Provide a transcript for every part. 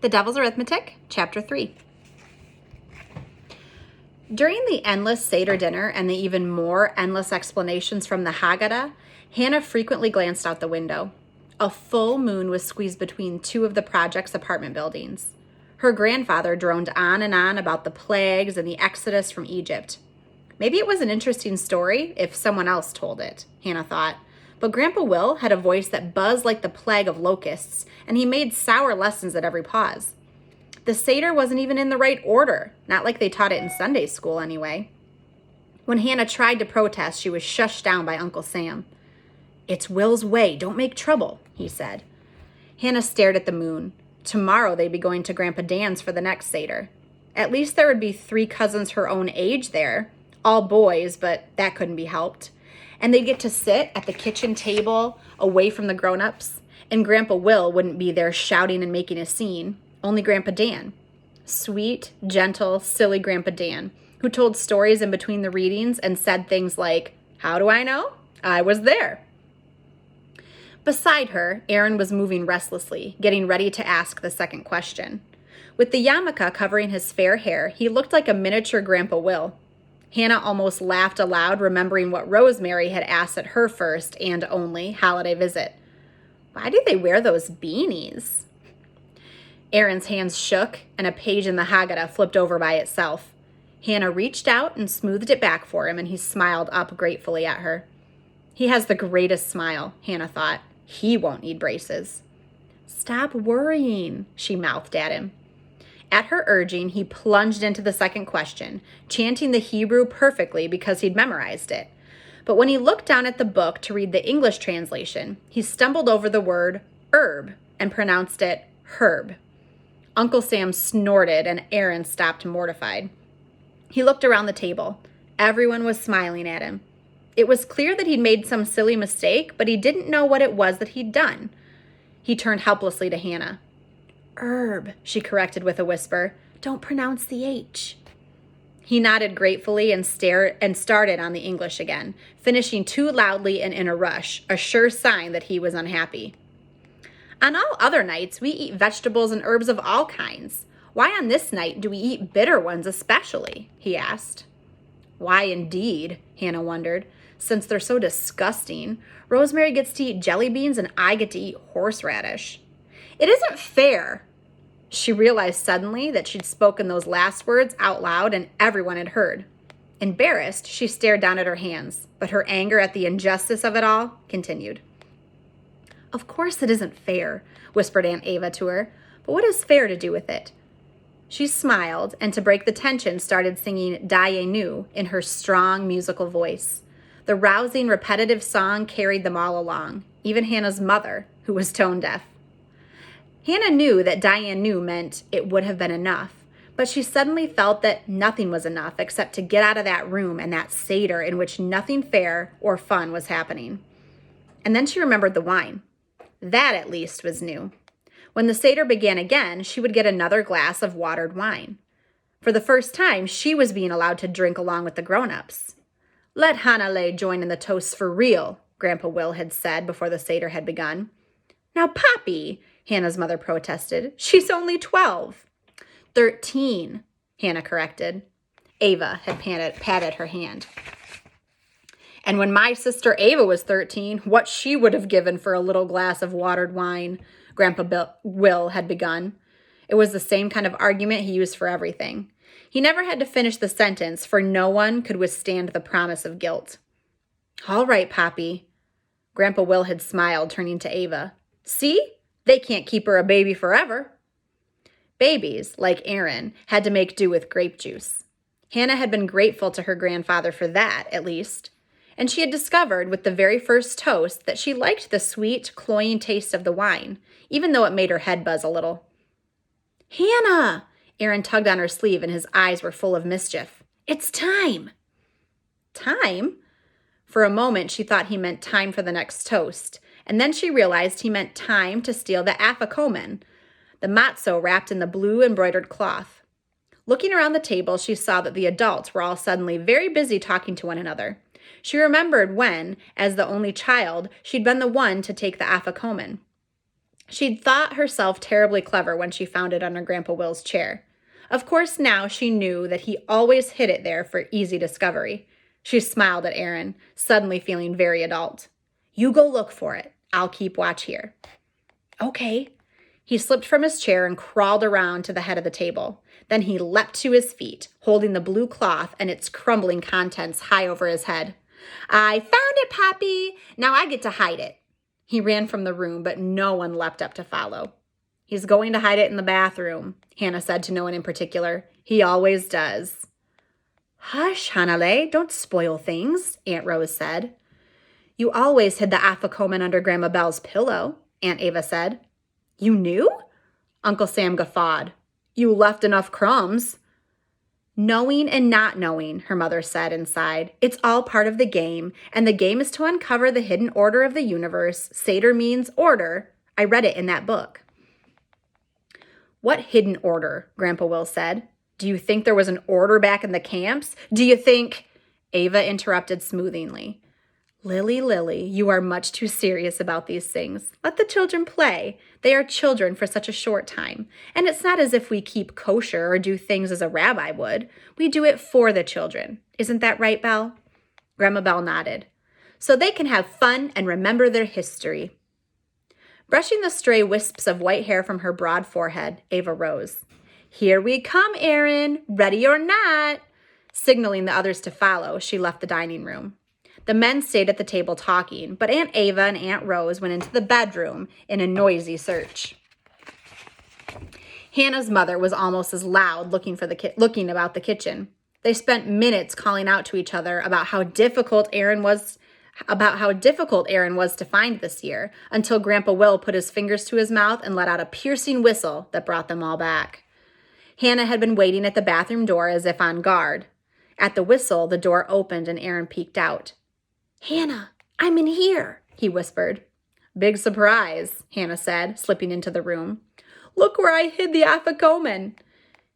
The Devil's Arithmetic, Chapter 3. During the endless Seder dinner and the even more endless explanations from the Haggadah, Hannah frequently glanced out the window. A full moon was squeezed between two of the project's apartment buildings. Her grandfather droned on and on about the plagues and the exodus from Egypt. Maybe it was an interesting story if someone else told it, Hannah thought. But Grandpa Will had a voice that buzzed like the plague of locusts, and he made sour lessons at every pause. The Seder wasn't even in the right order, not like they taught it in Sunday school anyway. When Hannah tried to protest, she was shushed down by Uncle Sam. "It's Will's way, don't make trouble," he said. Hannah stared at the moon. Tomorrow they'd be going to Grandpa Dan's for the next Seder. At least there would be 3 cousins her own age there, all boys, but that couldn't be helped. And they'd get to sit at the kitchen table away from the grown-ups, and Grandpa Will wouldn't be there shouting and making a scene, only Grandpa Dan. Sweet, gentle, silly Grandpa Dan, who told stories in between the readings and said things like, "How do I know? I was there." Beside her, Aaron was moving restlessly, getting ready to ask the second question. With the yarmulke covering his fair hair, he looked like a miniature Grandpa Will. Hannah almost laughed aloud, remembering what Rosemary had asked at her first and only holiday visit. Why do they wear those beanies? Aaron's hands shook, and a page in the Haggadah flipped over by itself. Hannah reached out and smoothed it back for him, and he smiled up gratefully at her. He has the greatest smile, Hannah thought. He won't need braces. "Stop worrying," she mouthed at him. At her urging, he plunged into the second question, chanting the Hebrew perfectly because he'd memorized it. But when he looked down at the book to read the English translation, he stumbled over the word herb and pronounced it herb. Uncle Sam snorted, and Aaron stopped mortified. He looked around the table. Everyone was smiling at him. It was clear that he'd made some silly mistake, but he didn't know what it was that he'd done. He turned helplessly to Hannah. "Herb," she corrected with a whisper. "Don't pronounce the H." He nodded gratefully and started on the English again, finishing too loudly and in a rush, a sure sign that he was unhappy. "On all other nights, we eat vegetables and herbs of all kinds. Why on this night do we eat bitter ones especially?" he asked. Why indeed, Hannah wondered, since they're so disgusting. Rosemary gets to eat jelly beans and I get to eat horseradish. It isn't fair. She realized suddenly that she'd spoken those last words out loud and everyone had heard. Embarrassed, she stared down at her hands, but her anger at the injustice of it all continued. "Of course it isn't fair," whispered Aunt Ava to her, "but what has fair to do with it?" She smiled and to break the tension started singing Dayenu in her strong musical voice. The rousing, repetitive song carried them all along, even Hannah's mother, who was tone deaf. Hannah knew that Dayenu meant it would have been enough, but she suddenly felt that nothing was enough except to get out of that room and that Seder in which nothing fair or fun was happening. And then she remembered the wine. That, at least, was new. When the Seder began again, she would get another glass of watered wine. For the first time, she was being allowed to drink along with the grown-ups. "Let Hanalei join in the toasts for real," Grandpa Will had said before the Seder had begun. "Now, Poppy," Hannah's mother protested, "she's only 12. 13, Hannah corrected. Ava had patted her hand. "And when my sister Ava was 13, what she would have given for a little glass of watered wine," Grandpa Will had begun. It was the same kind of argument he used for everything. He never had to finish the sentence, for no one could withstand the promise of guilt. "All right, Poppy." Grandpa Will had smiled, turning to Ava. "See? They can't keep her a baby forever." Babies, like Aaron, had to make do with grape juice. Hannah had been grateful to her grandfather for that, at least. And she had discovered with the very first toast that she liked the sweet, cloying taste of the wine, even though it made her head buzz a little. "Hannah!" Aaron tugged on her sleeve and his eyes were full of mischief. "It's time." Time? For a moment, she thought he meant time for the next toast, and then she realized he meant time to steal the afikomen, the matzo wrapped in the blue embroidered cloth. Looking around the table, she saw that the adults were all suddenly very busy talking to one another. She remembered when, as the only child, she'd been the one to take the afikomen. She'd thought herself terribly clever when she found it under Grandpa Will's chair. Of course, now she knew that he always hid it there for easy discovery. She smiled at Aaron, suddenly feeling very adult. You go look for it. I'll keep watch here. Okay. He slipped from his chair and crawled around to the head of the table. Then he leapt to his feet, holding the blue cloth and its crumbling contents high over his head. I found it, Poppy. Now I get to hide it. He ran from the room, but no one leapt up to follow. He's going to hide it in the bathroom, Hannah said to no one in particular. He always does. Hush, Hanale, don't spoil things, Aunt Rose said. You always hid the afikoman under Grandma Belle's pillow, Aunt Ava said. You knew? Uncle Sam guffawed. You left enough crumbs. Knowing and not knowing, her mother said and sighed. It's all part of the game, and the game is to uncover the hidden order of the universe. Seder means order. I read it in that book. What hidden order? Grandpa Will said. Do you think there was an order back in the camps? Do you think... Ava interrupted smoothingly. Lily, you are much too serious about these things. Let the children play. They are children for such a short time. And it's not as if we keep kosher or do things as a rabbi would. We do it for the children. Isn't that right, Belle? Grandma Belle nodded. So they can have fun and remember their history. Brushing the stray wisps of white hair from her broad forehead, Ava rose. Here we come, Aaron. Ready or not? Signaling the others to follow, she left the dining room. The men stayed at the table talking, but Aunt Ava and Aunt Rose went into the bedroom in a noisy search. Hannah's mother was almost as loud looking about the kitchen. They spent minutes calling out to each other about how difficult Aaron was to find this year, until Grandpa Will put his fingers to his mouth and let out a piercing whistle that brought them all back. Hannah had been waiting at the bathroom door as if on guard. At the whistle, the door opened and Aaron peeked out. Hannah, I'm in here, he whispered. Big surprise, Hannah said, slipping into the room. Look where I hid the afikoman.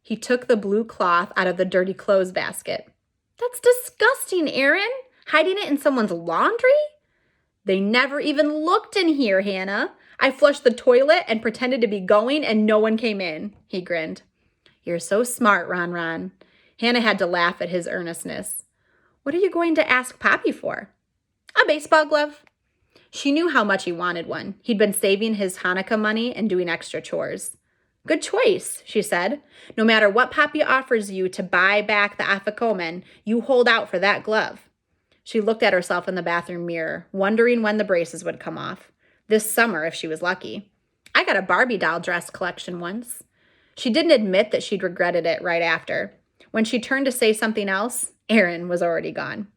He took the blue cloth out of the dirty clothes basket. That's disgusting, Aaron. Hiding it in someone's laundry? They never even looked in here, Hannah. I flushed the toilet and pretended to be going and no one came in, he grinned. You're so smart, Ron. Hannah had to laugh at his earnestness. What are you going to ask Poppy for? A baseball glove. She knew how much he wanted one. He'd been saving his Hanukkah money and doing extra chores. Good choice, she said. No matter what Poppy offers you to buy back the afikoman, you hold out for that glove. She looked at herself in the bathroom mirror, wondering when the braces would come off. This summer, if she was lucky. I got a Barbie doll dress collection once. She didn't admit that she'd regretted it right after. When she turned to say something else, Aaron was already gone.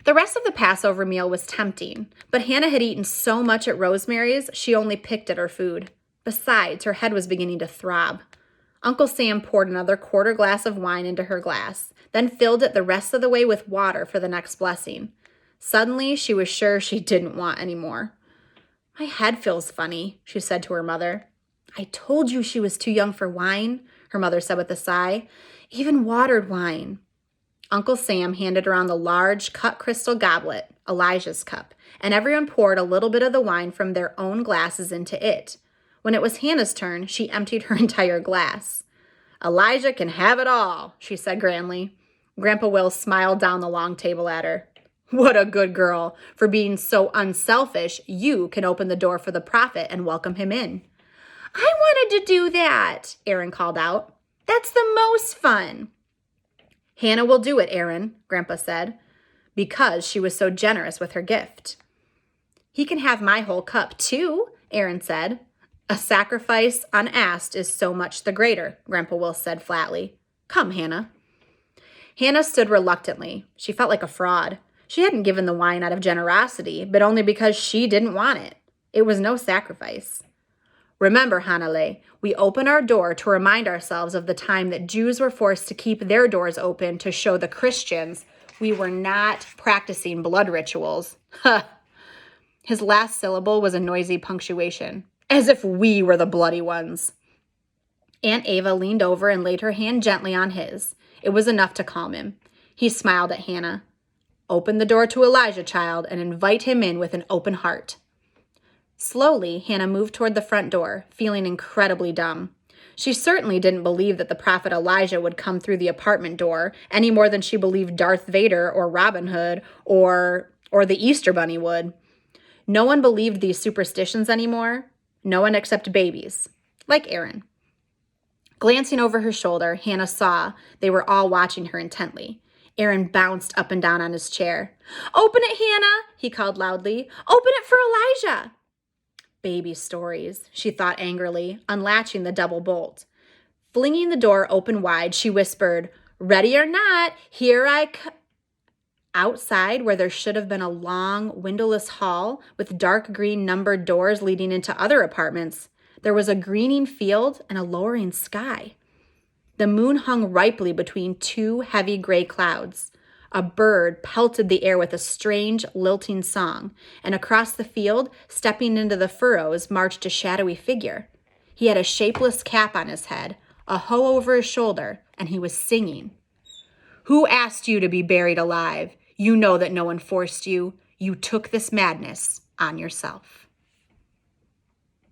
The rest of the Passover meal was tempting, but Hannah had eaten so much at Rosemary's, she only picked at her food. Besides, her head was beginning to throb. Uncle Sam poured another quarter glass of wine into her glass, then filled it the rest of the way with water for the next blessing. Suddenly, she was sure she didn't want any more. My head feels funny, she said to her mother. I told you she was too young for wine, her mother said with a sigh. Even watered wine. Uncle Sam handed around the large cut crystal goblet, Elijah's cup, and everyone poured a little bit of the wine from their own glasses into it. When it was Hannah's turn, she emptied her entire glass. Elijah can have it all, she said grandly. Grandpa Will smiled down the long table at her. What a good girl. For being so unselfish, you can open the door for the prophet and welcome him in. I wanted to do that, Aaron called out. That's the most fun. Hannah will do it, Aaron, Grandpa said, because she was so generous with her gift. He can have my whole cup, too, Aaron said. A sacrifice unasked is so much the greater, Grandpa Will said flatly. Come, Hannah. Hannah stood reluctantly. She felt like a fraud. She hadn't given the wine out of generosity, but only because she didn't want it. It was no sacrifice. Remember, Hanale, we open our door to remind ourselves of the time that Jews were forced to keep their doors open to show the Christians we were not practicing blood rituals. Huh. His last syllable was a noisy punctuation, as if we were the bloody ones. Aunt Ava leaned over and laid her hand gently on his. It was enough to calm him. He smiled at Hannah. Open the door to Elijah, child, and invite him in with an open heart. Slowly, Hannah moved toward the front door, feeling incredibly dumb. She certainly didn't believe that the prophet Elijah would come through the apartment door any more than she believed Darth Vader or Robin Hood or the Easter Bunny would. No one believed these superstitions anymore. No one except babies, like Aaron. Glancing over her shoulder, Hannah saw they were all watching her intently. Aaron bounced up and down on his chair. "Open it, Hannah," he called loudly. "Open it for Elijah." Baby stories, she thought angrily, unlatching the double bolt. Flinging the door open wide, she whispered, "Ready or not, here I come." Outside, where there should have been a long, windowless hall with dark green numbered doors leading into other apartments, there was a greening field and a lowering sky. The moon hung ripely between two heavy gray clouds. A bird pelted the air with a strange, lilting song, and across the field, stepping into the furrows, marched a shadowy figure. He had a shapeless cap on his head, a hoe over his shoulder, and he was singing. "Who asked you to be buried alive? You know that no one forced you. You took this madness on yourself."